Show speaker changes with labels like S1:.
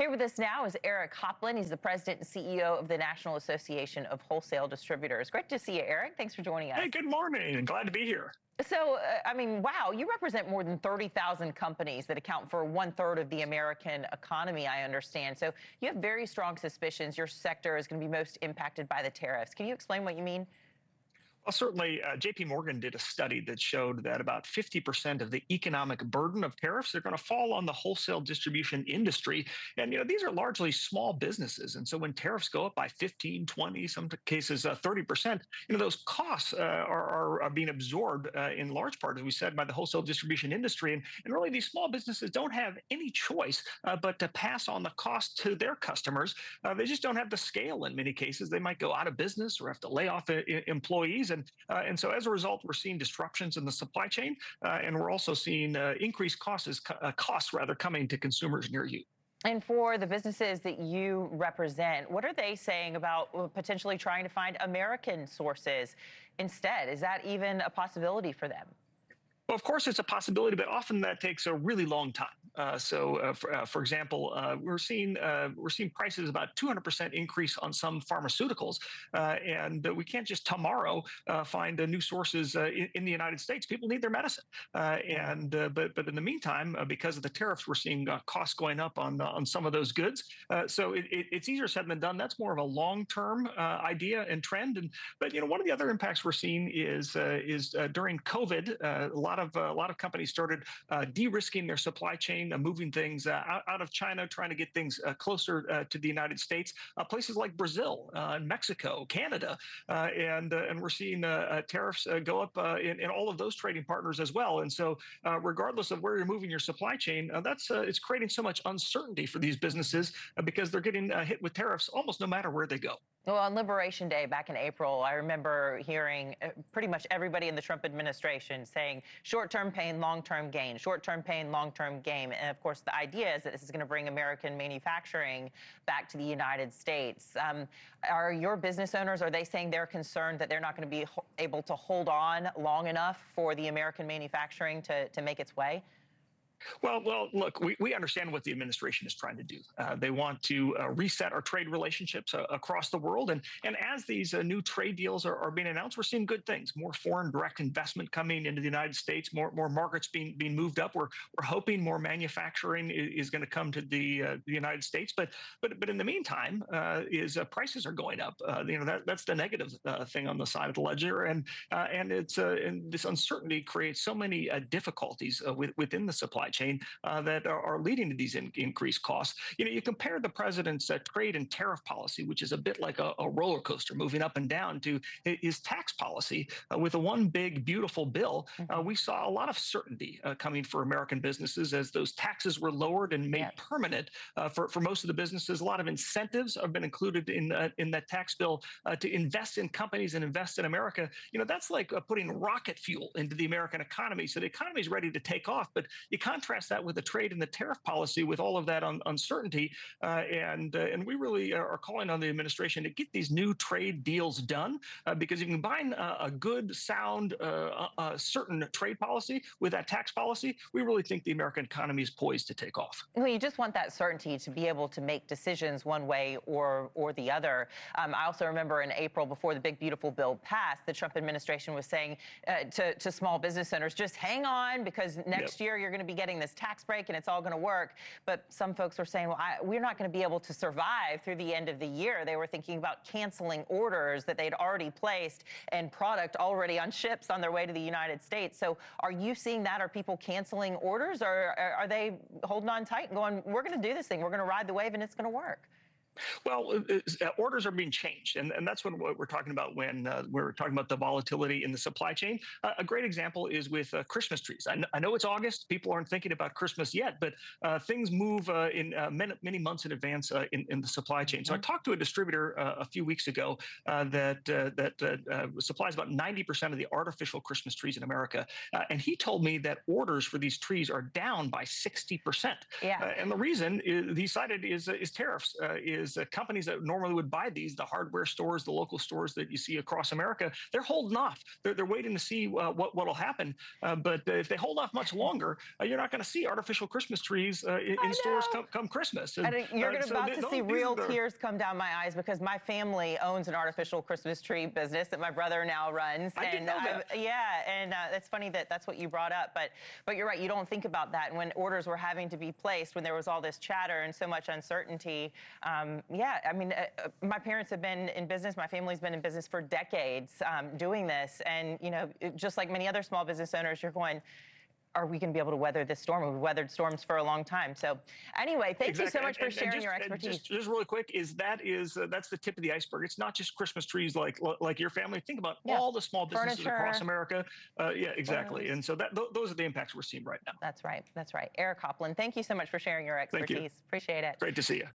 S1: Here with us now is Eric Hoplin. He's the president and CEO of the National Association of Wholesale Distributors. Great to see you, Eric. Thanks for joining us.
S2: Hey, good morning, and glad to be here.
S1: So, wow, you represent more than 30,000 companies that account for 1/3 of the American economy, I understand. So you have very strong suspicions your sector is going to be most impacted by the tariffs. Can you explain what you mean?
S2: Well, certainly, JP Morgan did a study that showed that about 50% of the economic burden of tariffs are going to fall on the wholesale distribution industry. And, these are largely small businesses. And so when tariffs go up by 15, 20, some cases 30%, those costs are being absorbed in large part, as we said, by the wholesale distribution industry. And really, these small businesses don't have any choice but to pass on the cost to their customers. They just don't have the scale in many cases. They might go out of business or have to lay off employees. And so as a result, we're seeing disruptions in the supply chain, and we're also seeing increased costs coming to consumers near you.
S1: And for the businesses that you represent, what are they saying about potentially trying to find American sources instead? Is that even a possibility for them?
S2: Well, of course, it's a possibility, but often that takes a really long time. For example, we're seeing prices about 200% increase on some pharmaceuticals, and we can't just tomorrow find new sources in the United States. People need their medicine, but in the meantime, because of the tariffs, we're seeing costs going up on some of those goods. So it's easier said than done. That's more of a long-term idea and trend. But one of the other impacts we're seeing is during COVID, a lot of companies started de-risking their supply chain, moving things out of China, trying to get things closer to the United States. Places like Brazil, Mexico, Canada, and we're seeing tariffs go up in all of those trading partners as well. And so, regardless of where you're moving your supply chain, it's creating so much uncertainty for these businesses because they're getting hit with tariffs almost no matter where they go.
S1: Well, on Liberation Day back in April, I remember hearing pretty much everybody in the Trump administration saying short-term pain, long-term gain, short-term pain, long-term gain. And of course, the idea is that this is going to bring American manufacturing back to the United States. Are your business owners, are they saying they're concerned that they're not going to be able to hold on long enough for the American manufacturing to make its way?
S2: Well, look, we understand what the administration is trying to do. They want to reset our trade relationships across the world. And as these new trade deals are being announced, we're seeing good things, more foreign direct investment coming into the United States, more markets being moved up. We're hoping more manufacturing is going to come to the United States. But in the meantime, prices are going up. That's the negative thing on the side of the ledger. And this uncertainty creates so many difficulties within the supply chain that are leading to these increased costs. You compare the president's trade and tariff policy, which is a bit like a roller coaster moving up and down, to his tax policy with a one big beautiful bill. We saw a lot of certainty coming for American businesses as those taxes were lowered and made permanent for most of the businesses. A lot of incentives have been included in that tax bill to invest in companies and invest in America. That's like putting rocket fuel into the American economy. So the economy is ready to take off, but you contrast that with the trade and the tariff policy with all of that uncertainty. And we really are calling on the administration to get these new trade deals done because if you combine a good, sound, certain trade policy with that tax policy, we really think the American economy is poised to take off.
S1: Well, you just want that certainty to be able to make decisions one way or the other. I also remember in April, before the big, beautiful bill passed, the Trump administration was saying to small business owners, just hang on because next year you're going to be getting this tax break and it's all going to work. But some folks were saying, well, we're not going to be able to survive through the end of the year. They were thinking about canceling orders that they'd already placed and product already on ships on their way to the United States. So are you seeing that? Are people canceling orders, or are they holding on tight and going, we're going to do this thing, we're going to ride the wave and it's going to work?
S2: Well, orders are being changed, and that's what we're talking about when we're talking about the volatility in the supply chain. A great example is with Christmas trees. I know it's August; people aren't thinking about Christmas yet, but things move in many months in advance in the supply chain. So I talked to a distributor a few weeks ago that supplies about 90% of the artificial Christmas trees in America, and he told me that orders for these trees are down by 60%.
S1: Yeah.
S2: And the reason he cited is tariffs. is companies that normally would buy these, the hardware stores, the local stores that you see across America, they're holding off. They're waiting to see what'll happen. But if they hold off much longer, you're not going to see artificial Christmas trees in stores come Christmas.
S1: And you're about to see real tears come down my eyes because my family owns an artificial Christmas tree business that my brother now runs.
S2: I didn't know that.
S1: Yeah, and it's funny that that's what you brought up. But you're right, you don't think about that. And when orders were having to be placed, when there was all this chatter and so much uncertainty, yeah, I mean, my parents have been in business. My family's been in business for decades doing this. And, you know, just like many other small business owners, you're going, are we going to be able to weather this storm? We've weathered storms for a long time. So anyway, thank you so much for sharing your expertise.
S2: Just really quick, that's the tip of the iceberg. It's not just Christmas trees like your family. Think about all the small businesses across America. Yeah, exactly. And so those are the impacts we're seeing right now.
S1: That's right. That's right. Eric Hoplin, thank you so much for sharing your expertise.
S2: Thank you.
S1: Appreciate it.
S2: Great to see you.